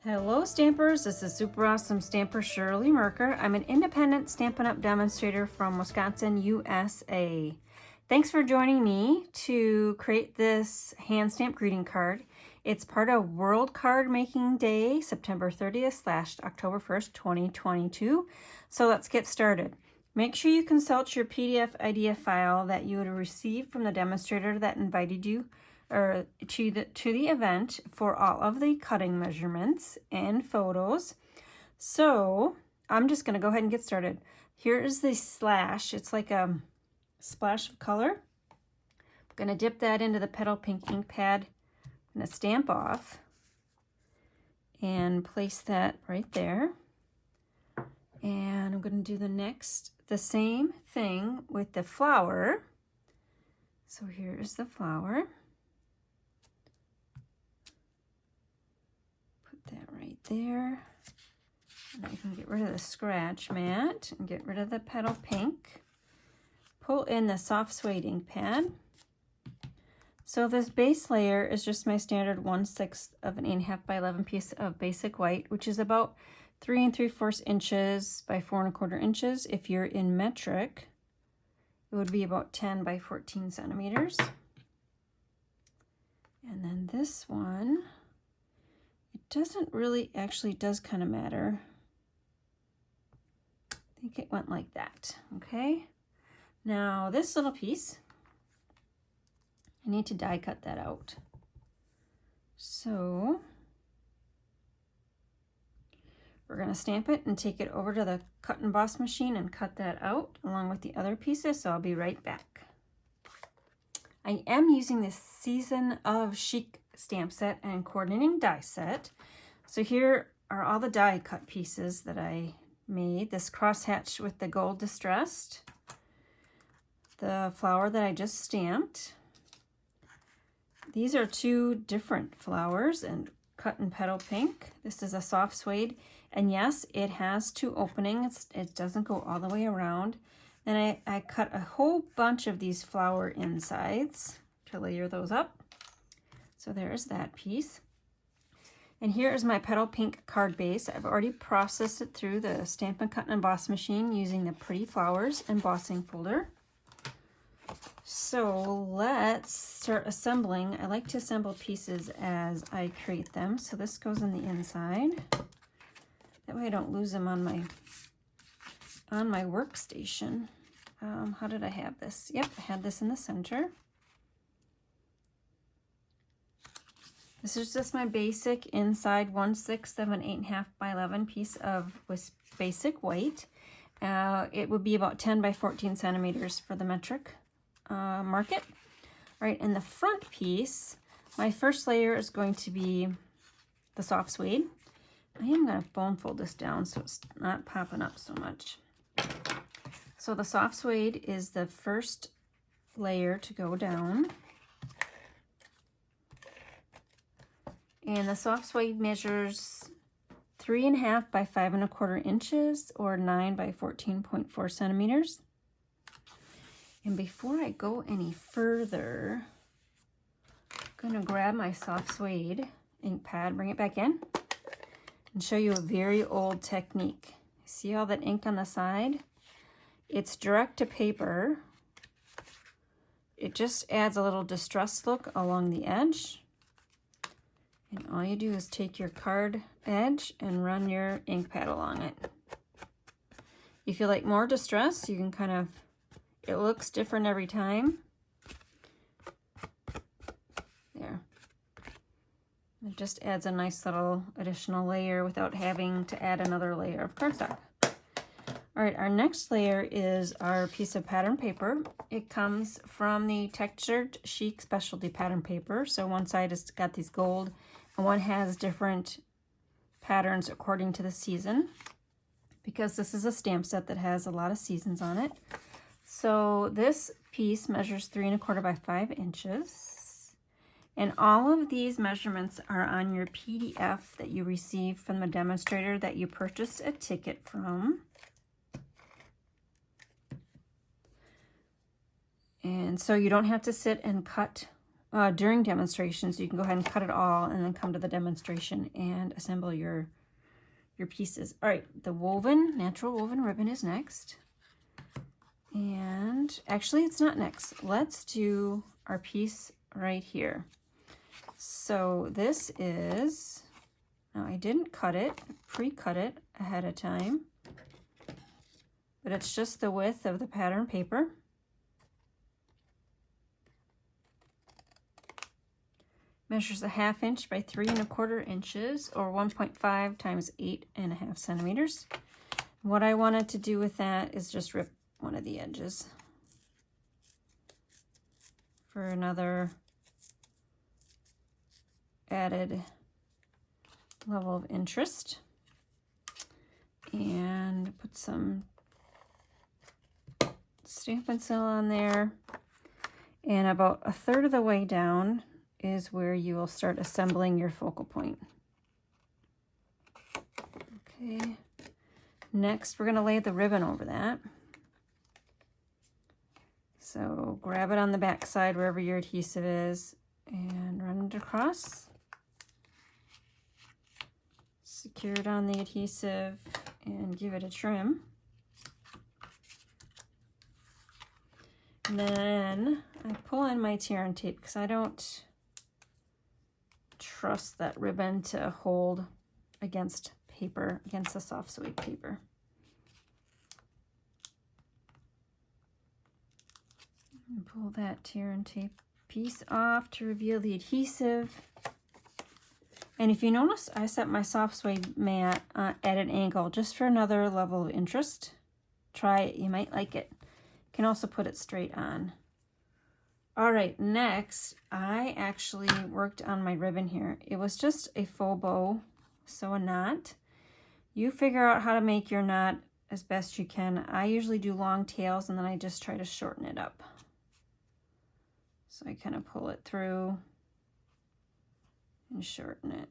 Hello Stampers, this is super awesome stamper Shirley Merker. I'm an independent Stampin' Up! Demonstrator from Wisconsin, USA. Thanks for joining me to create this hand stamp greeting card. It's part of World Card Making Day, September 30th / October 1st, 2022. So let's get started. Make sure you consult your PDF idea file that you would receive from the demonstrator that invited you to the event for all of the cutting measurements and photos. So I'm just going to go ahead and get started. Here is the slash. It's like a splash of color. I'm going to dip that into the petal pink ink pad. I'm going to stamp off and place that right there. And I'm going to do the same thing with the flower. So here's the flower. That right there. And I can get rid of the scratch mat and get rid of the petal pink. Pull in the soft suede ink pad. So this base layer is just my standard 1/6 of an 8.5 by 11 piece of basic white, which is about 3 3/4 inches by 4 1/4 inches. If you're in metric, it would be about 10 by 14 centimeters. And then this one, doesn't really, actually does kind of matter. I think it went like that, okay? Now this little piece, I need to die cut that out. So we're gonna stamp it and take it over to the cut and emboss machine and cut that out along with the other pieces, so I'll be right back. I am using this Season of Chic stamp set and coordinating die set. So here are all the die cut pieces that I made. This crosshatch with the gold distressed, the flower that I just stamped. These are two different flowers and cut in petal pink. This is a soft suede, and yes, it has two openings. It doesn't go all the way around. Then I cut a whole bunch of these flower insides to layer those up. So there's that piece. And here is my petal pink card base. I've already processed it through the Stampin' Cut and Emboss machine using the Pretty Flowers embossing folder. So let's start assembling. I like to assemble pieces as I create them. So this goes in the inside. That way I don't lose them on my workstation. How did I have this? Yep, I had this in the center. This is just my basic inside 1/6 of an 8.5 by 11 piece of basic white. It would be about 10 by 14 centimeters for the metric market. All right, and the front piece, my first layer is going to be the soft suede. I am going to bone fold this down so it's not popping up so much. So the soft suede is the first layer to go down. And the soft suede measures 3.5 by 5 1/4 inches or 9 by 14.4 centimeters. And before I go any further, I'm going to grab my soft suede ink pad, bring it back in, and show you a very old technique. See all that ink on the side? It's direct to paper. It just adds a little distressed look along the edge. And all you do is take your card edge and run your ink pad along it. If you like more distress, you can it looks different every time. There. It just adds a nice little additional layer without having to add another layer of cardstock. All right, our next layer is our piece of pattern paper. It comes from the Texture Chic specialty pattern paper. So one side has got these gold, and one has different patterns according to the season, because this is a stamp set that has a lot of seasons on it. So this piece measures 3 1/4 by 5 inches. And all of these measurements are on your PDF that you received from the demonstrator that you purchased a ticket from. And so you don't have to sit and cut during demonstrations. You can go ahead and cut it all and then come to the demonstration and assemble your pieces. All right, the natural woven ribbon is next. And actually it's not next. Let's do our piece right here. So this is, now I didn't cut it, pre-cut it ahead of time, but it's just the width of the pattern paper. Measures a 1/2 inch by 3 1/4 inches, or 1.5 times 8.5 centimeters. What I wanted to do with that is just rip one of the edges for another added level of interest, and put some stamp pencil on there. And about 1/3 of the way down is where you will start assembling your focal point. Okay, next we're going to lay the ribbon over that. So grab it on the back side wherever your adhesive is and run it across. Secure it on the adhesive and give it a trim. And then I pull in my tear and tape because I don't trust that ribbon to hold against paper, against the soft suede paper. And pull that tear and tape piece off to reveal the adhesive. And if you notice, I set my soft suede mat at an angle just for another level of interest. Try it, you might like it. You can also put it straight on. All right, next, I actually worked on my ribbon here. It was just a faux bow, so a knot. You figure out how to make your knot as best you can. I usually do long tails and then I just try to shorten it up. So I kind of pull it through and shorten it.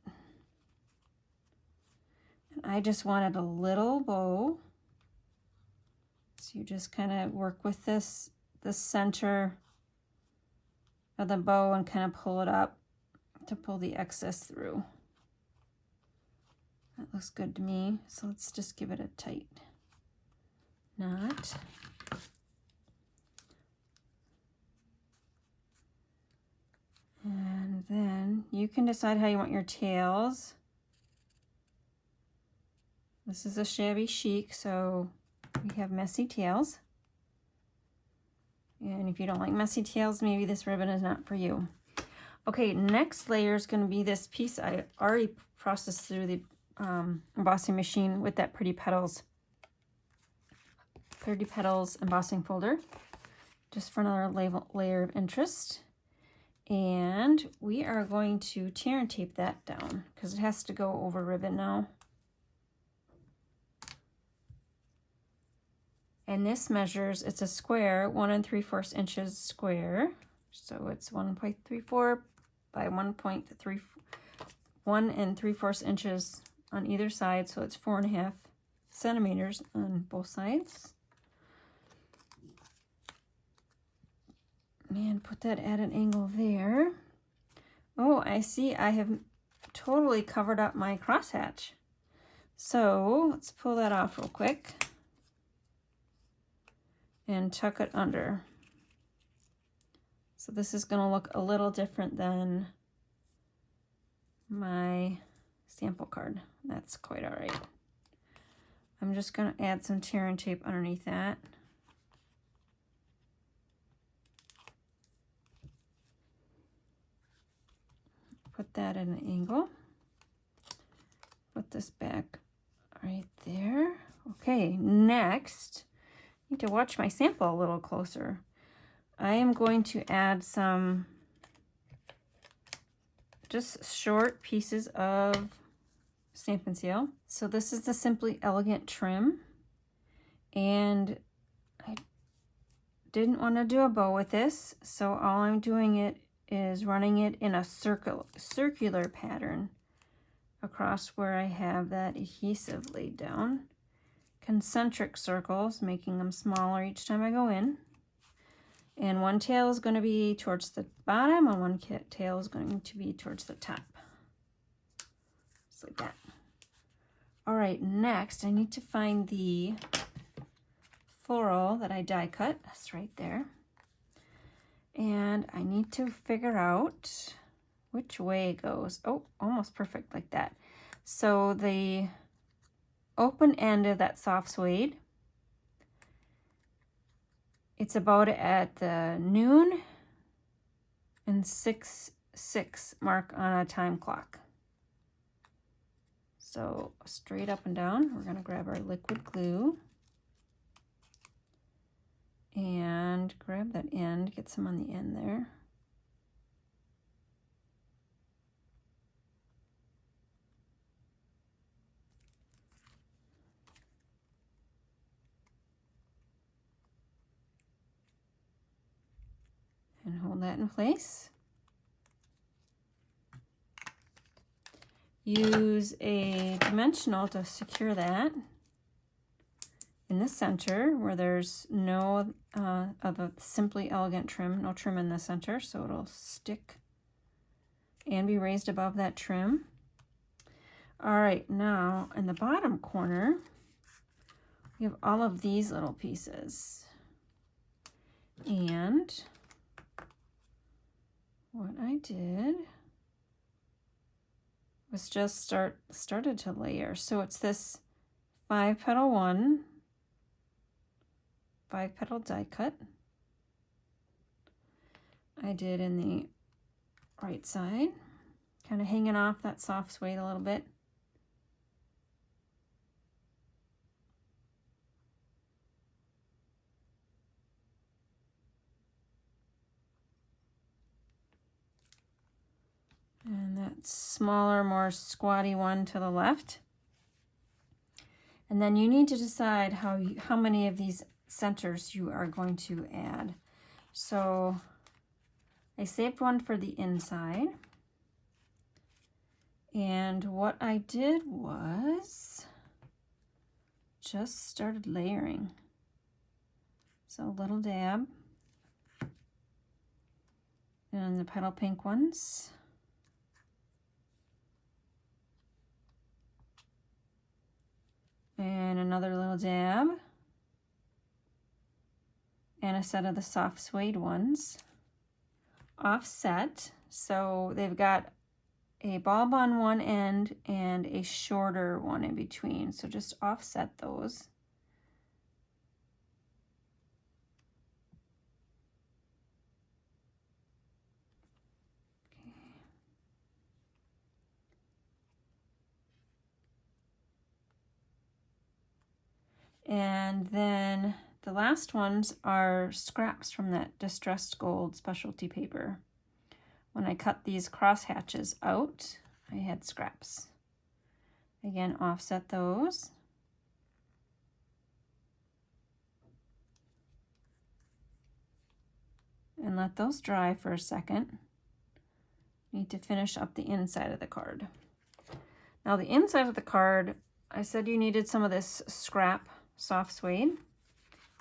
And I just wanted a little bow. So you just kind of work with the center of the bow and kind of pull it up to pull the excess through. That looks good to me. So let's just give it a tight knot. And then you can decide how you want your tails. This is a shabby chic, so we have messy tails. And if you don't like messy tails, maybe this ribbon is not for you. Okay, next layer is going to be this piece I already processed through the embossing machine with that Pretty Petals embossing folder, just for another layer of interest. And we are going to tear and tape that down because it has to go over ribbon now. And this measures, it's a square, 1 3/4 inches square. So it's 1.34 by 1 3/4 inches on either side. So it's 4.5 centimeters on both sides. And put that at an angle there. Oh, I see I have totally covered up my crosshatch. So let's pull that off real quick and tuck it under. So this is going to look a little different than my sample card. That's quite all right. I'm just going to add some tear and tape underneath that. Put that at an angle. Put this back right there. Okay, next, I need to watch my sample a little closer. I am going to add some just short pieces of Stamp and Seal. So this is the Simply Elegant trim, and I didn't want to do a bow with this, so all I'm doing is running it in a circular pattern across where I have that adhesive laid down. Concentric circles, making them smaller each time I go in. And one tail is going to be towards the bottom and one tail is going to be towards the top. Just like that. All right, next I need to find the floral that I die cut. That's right there. And I need to figure out which way it goes. Oh, almost perfect like that. So the open end of that soft suede, it's about at the noon and 6:06 mark on a time clock. So straight up and down, we're going to grab our liquid glue and grab that end, get some on the end there. And hold that in place. Use a dimensional to secure that in the center where there's no of a Simply Elegant trim, no trim in the center, so it'll stick and be raised above that trim. All right, now in the bottom corner, we have all of these little pieces. And what I did was just started to layer. So it's this 5-petal one, 5-petal die cut. I did in the right side, kind of hanging off that soft suede a little bit. And that smaller, more squatty one to the left. And then you need to decide how many of these centers you are going to add. So I saved one for the inside. And what I did was just started layering. So a little dab. And the petal pink ones. And another little dab. And a set of the soft suede ones. Offset, so they've got a bulb on one end and a shorter one in between. So just offset those. And then the last ones are scraps from that distressed gold specialty paper. When I cut these cross hatches out, I had scraps. Again, offset those. And let those dry for a second. Need to finish up the inside of the card. Now the inside of the card, I said you needed some of this scrap soft suede.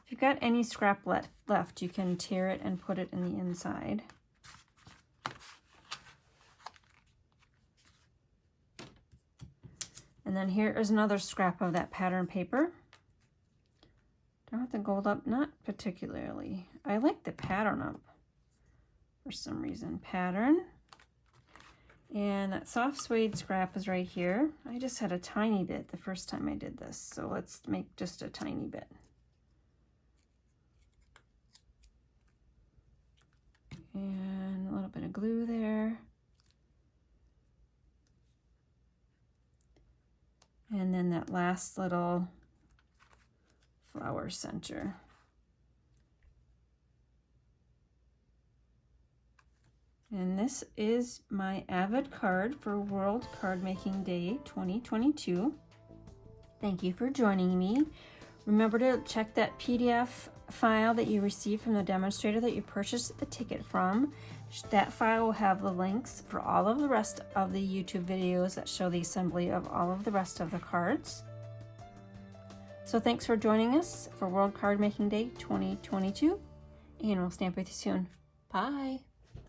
If you've got any scrap left, you can tear it and put it in the inside. And then here is another scrap of that pattern paper. Don't have the gold up, not particularly. I like the pattern up for some reason. Pattern. And that soft suede scrap is right here. I just had a tiny bit the first time I did this, so let's make just a tiny bit. And a little bit of glue there. And then that last little flower center. And this is my Avid card for World Card Making Day 2022. Thank you for joining me. Remember to check that PDF file that you received from the demonstrator that you purchased the ticket from. That file will have the links for all of the rest of the YouTube videos that show the assembly of all of the rest of the cards. So thanks for joining us for World Card Making Day 2022, and we'll stamp with you soon. Bye.